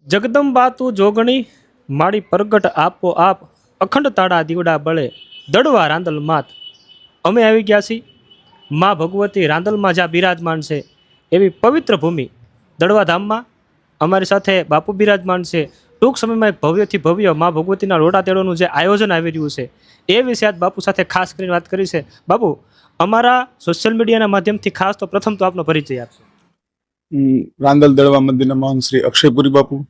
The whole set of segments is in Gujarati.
જગદંબા તું જોગણી મારી પ્રગટ આપો આપ અખંડ તાળા દીવડા બળે દડવા રાંદલ માત. અમે આવી ગયા છીએ મા ભગવતી રાંદલમાં જ્યાં બિરાજમાન છે એવી પવિત્ર ભૂમિ દડવા ધામમાં. અમારી સાથે બાપુ બિરાજમાન છે. ટૂંક સમયમાં એક ભવ્યથી ભવ્ય મા ભગવતીના લોટા તેડવાનું જે આયોજન આવી રહ્યું છે એ વિશે આજ બાપુ સાથે ખાસ કરીને વાત કરી છે. બાપુ, અમારા સોશિયલ મીડિયાના માધ્યમથી ખાસ તો પ્રથમ તો આપનો પરિચય આપશો. રાંદલ દળવા મંદિરના મહંત શ્રી અક્ષયપુરી બાપુ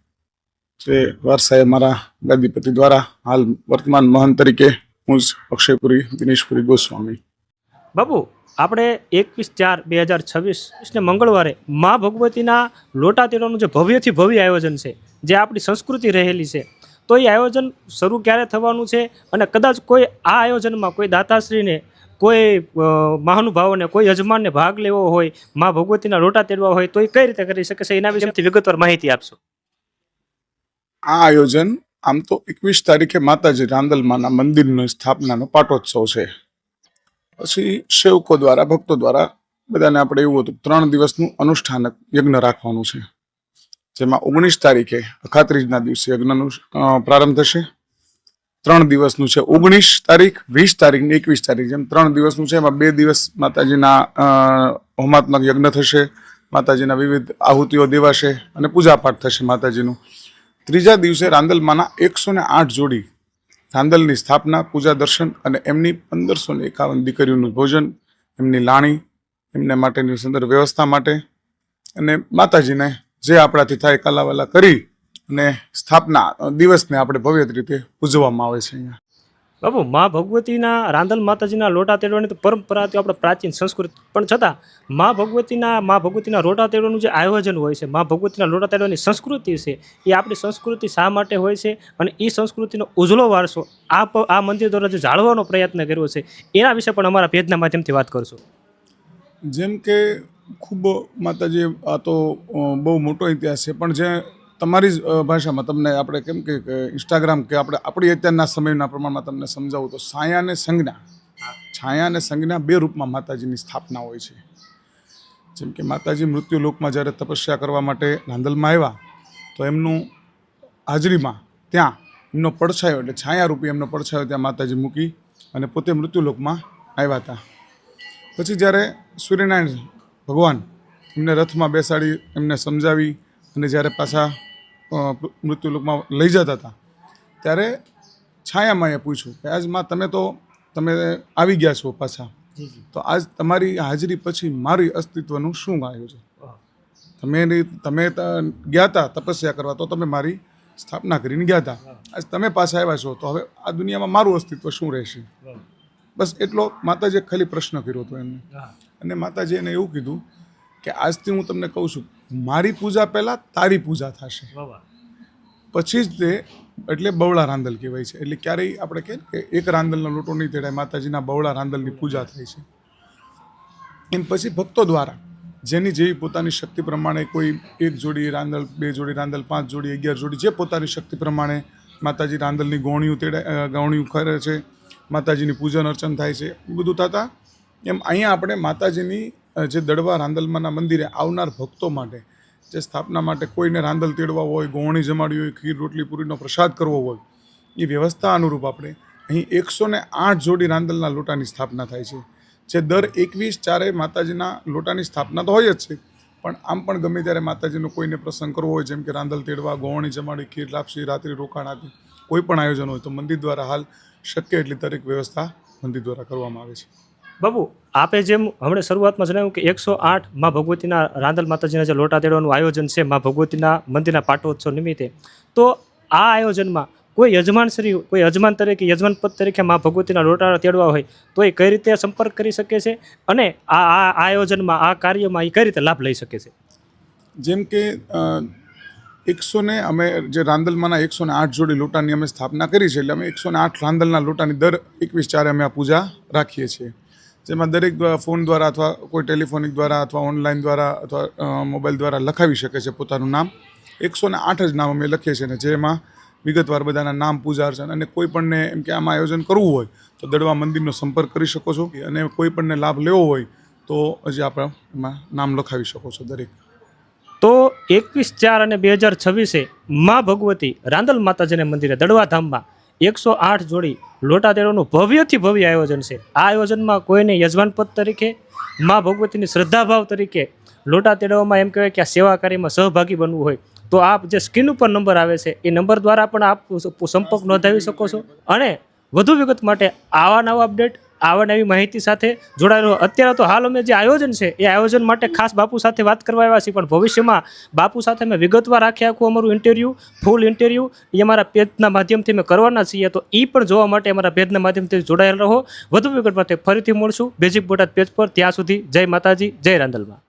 જે વારસાએ મારા ગાદીપતિ દ્વારા હાલ વર્તમાન મહંત તરીકે હું જ અક્ષયપુરી દિનેશપુરી ગોસ્વામી. બાપુ, આપણે 21/4/2026 મંગળવારે મા ભગવતીના લોટા તેડવાનું જે ભવ્યથી ભવ્ય આયોજન છે, જે આપણી સંસ્કૃતિ રહેલી છે, તો એ આયોજન શરૂ ક્યારે થવાનું છે અને કદાચ કોઈ આ આયોજનમાં કોઈ દાતાશ્રીને, કોઈ મહાનુભાવોને, કોઈ યજમાનને ભાગ લેવો હોય, મા ભગવતીના લોટા તેડવા હોય તો એ કઈ રીતે કરી શકે છે, એના વિશે વિગતવાર માહિતી આપશો. આ આયોજન આમ તો 21 તારીખે માતાજી રાંદલમાના મંદિરનો સ્થાપનાનો પાટોત્સવ છે. પછી સેવકો દ્વારા, ભક્તો દ્વારા બધાને આપણે એવું હતું 3 દિવસનું અનુષ્ઠાનક યજ્ઞ રાખવાનું છે, જેમાં 19 તારીખે અખાત્રીજના દિવસે યજ્ઞનો પ્રારંભ થશે. 3 દિવસનું છે, 19 તારીખ, 20 તારીખ ને 21 તારીખ, જેમ 3 દિવસનું છે. એમાં 2 દિવસ માતાજીના હોમાત્મક યજ્ઞ થશે, માતાજીના વિવિધ આહુતિઓ દેવાશે અને પૂજાપાઠ થશે માતાજીનું. ત્રીજા દિવસે રાંદલમાના 108 જોડી રાંદલની સ્થાપના, પૂજા દર્શન અને એમની 1551 દીકરીઓનું ભોજન, એમની લાણી, એમને માટેની સુંદર વ્યવસ્થા માટે અને માતાજીને જે આપણાથી થાય કલાવાલા કરી અને સ્થાપના દિવસને આપણે ભવ્ય રીતે ઉજવવામાં આવે છે. અહીંયા બાબુ, મા ભગવતીના રાંદલ માતાજીના લોટા તેડવાની તો પરંપરા તો આપણે પ્રાચીન સંસ્કૃતિ, પણ છતાં મા ભગવતીના લોટા તેડવાનું જે આયોજન હોય છે, મા ભગવતીના લોટા તેડવાની સંસ્કૃતિ છે, એ આપણી સંસ્કૃતિ શા માટે હોય છે અને એ સંસ્કૃતિનો ઉજળો વારસો આ મંદિર દ્વારા જે જાળવવાનો પ્રયત્ન કર્યો છે એના વિશે પણ અમારા પેજના માધ્યમથી વાત કરશો. જેમ કે ખૂબ માતાજી, આ તો બહુ મોટો ઇતિહાસ છે, પણ જે તમારી જ ભાષામાં તમને આપણે કેમ કે ઇન્સ્ટાગ્રામ કે આપણી અત્યારના સમયના પ્રમાણમાં તમને સમજાવું તો છાયા અને સંજ્ઞા 2 રૂપમાં માતાજીની સ્થાપના હોય છે. જેમ કે માતાજી મૃત્યુલોકમાં જ્યારે તપસ્યા કરવા માટે રાંદલમાં આવ્યા તો એમનું હાજરીમાં ત્યાં એમનો પડછાયો, એટલે છાયારૂપી એમનો પડછાયો ત્યાં માતાજી મૂકી અને પોતે મૃત્યુલોકમાં આવ્યા હતા. પછી જ્યારે સૂર્યનારાયણ ભગવાન એમને રથમાં બેસાડી એમને સમજાવી અને જ્યારે પાછા મૃત્યુલોકમાં લઈ જતા હતા ત્યારે છાયામાએ પૂછ્યું કે આજ માં તમે આવી ગયા છો પાછા, તો આજ તમારી હાજરી પછી મારી અસ્તિત્વનું શું આવ્યું છે? તમે ગયા હતા તપસ્યા કરવા, તો તમે મારી સ્થાપના કરીને ગયા હતા, આજ તમે પાછા આવ્યા છો, તો હવે આ દુનિયામાં મારું અસ્તિત્વ શું રહેશે? બસ એટલો માતાજીએ ખાલી પ્રશ્ન કર્યો હતો એમને. અને માતાજીએ એને એવું કીધું કે આજથી હું તમને કહું છું, મારી પૂજા પહેલાં તારી પૂજા થશે, પછી જ તે, એટલે બવળા રાંદલ કહેવાય છે. એટલે ક્યારેય આપણે કહે કે એક રાંદલનો લોટો નહીં તેડાય, માતાજીના બવળા રાંદલની પૂજા થાય છે. એમ પછી ભક્તો દ્વારા જેની જેવી પોતાની શક્તિ પ્રમાણે, કોઈ 1 જોડી રાંદલ, 2 જોડી રાંદલ, 5 જોડી, 11 જોડી, જે પોતાની શક્તિ પ્રમાણે માતાજી રાંદલની ગૌણીઓ કરે છે, માતાજીની પૂજન અર્ચન થાય છે. એ બધું થતાં એમ અહીંયા આપણે માતાજીની જે દડવા રાંદલમાના મંદિરે આવનાર ભક્તો માટે જે સ્થાપના માટે કોઈને રાંદલ તેડવા હોય, ગોવણી જમાડવી હોય, ખીર રોટલી પૂરીનો પ્રસાદ કરવો હોય, એ વ્યવસ્થા અનુરૂપ આપણે અહીં 108 જોડી રાંદલના લોટાની સ્થાપના થાય છે. જે દર 21/4 માતાજીના લોટાની સ્થાપના તો હોય જ છે, પણ આમ પણ ગમે ત્યારે માતાજીનો કોઈને પ્રસંગ કરવો હોય, જેમ કે રાંદલ તેડવા, ગોવણી જમાડી, ખીર લાપસી, રાત્રિ રોકાણ આદિ કોઈ પણ આયોજન હોય તો મંદિર દ્વારા હાલ શક્ય એટલી દરેક વ્યવસ્થા મંદિર દ્વારા કરવામાં આવે છે. બાબુ, આપે જેમ હમણાં શરૂઆતમાં જણાવ્યું કે 108 મા ભગવતીના રાંદલ માતાજીના જે લોટા તેડવાનું આયોજન છે મા ભગવતીના મંદિરના પાટોત્સવ નિમિત્તે, તો આ આયોજનમાં કોઈ યજમાન તરીકે, યજમાન પદ તરીકે મા ભગવતીના લોટા તેડવા હોય તો એ કઈ રીતે સંપર્ક કરી શકે છે અને આ આયોજનમાં, આ કાર્યમાં એ કઈ રીતે લાભ લઈ શકે છે? જેમ કે અમે જે રાંદલમાંના 108 જોડી લોટાની અમે સ્થાપના કરી છે, એટલે અમે 108 રાંદલના લોટાની દર 21/4 અમે આ પૂજા રાખીએ છીએ, જેમાં દરેક ફોન દ્વારા અથવા કોઈ ટેલિફોનિક દ્વારા અથવા ઓનલાઈન દ્વારા અથવા મોબાઈલ દ્વારા લખાવી શકે છે પોતાનું નામ. 108 જ નામ અમે લખીએ છીએ ને જેમાં વિગતવાર બધાના નામ, પૂજા અર્ચન, અને કોઈ પણને એમ કે આમાં આયોજન કરવું હોય તો દડવા મંદિરનો સંપર્ક કરી શકો છો, અને કોઈ પણને લાભ લેવો હોય તો હજી આપણે એમાં નામ લખાવી શકો છો દરેક. તો 21/4 અને 2026 મા ભગવતી રાંદલ માતાજીના મંદિરે દડવા ધામમાં 108 જોડી લોટા તેડવાનું ભવ્યથી ભવ્ય આયોજન છે. આ આયોજનમાં કોઈને યજમાન પદ તરીકે, મા ભગવતીની શ્રદ્ધાભાવ તરીકે લોટા તેડવામાં એમ કહેવાય કે આ સેવા કાર્યમાં સહભાગી બનવું હોય તો આપ જે સ્ક્રીન ઉપર નંબર આવે છે એ નંબર દ્વારા પણ આપ સંપર્ક નોંધાવી શકો છો. અને વધુ વિગત માટે આવા નવા અપડેટ, આવા નવી માહિતી સાથે જોડાયેલો અત્યારે તો હાલ અમે જે આયોજન છે એ આયોજન માટે ખાસ બાપુ સાથે વાત કરવા આવ્યા છીએ, પણ ભવિષ્યમાં બાપુ સાથે અમે વિગતવાર આખે આખું અમારું ઇન્ટરવ્યૂ, ફૂલ ઇન્ટરવ્યૂ એ અમારા પેજના માધ્યમથી અમે કરવાના છીએ. તો એ પણ જોવા માટે અમારા પેજના માધ્યમથી જોડાયેલ રહો. વધુ વિગત માટે ફરીથી મળશું બેઝિક બોટાદ પેજ પર. ત્યાં સુધી જય માતાજી, જય રાંદલમાં.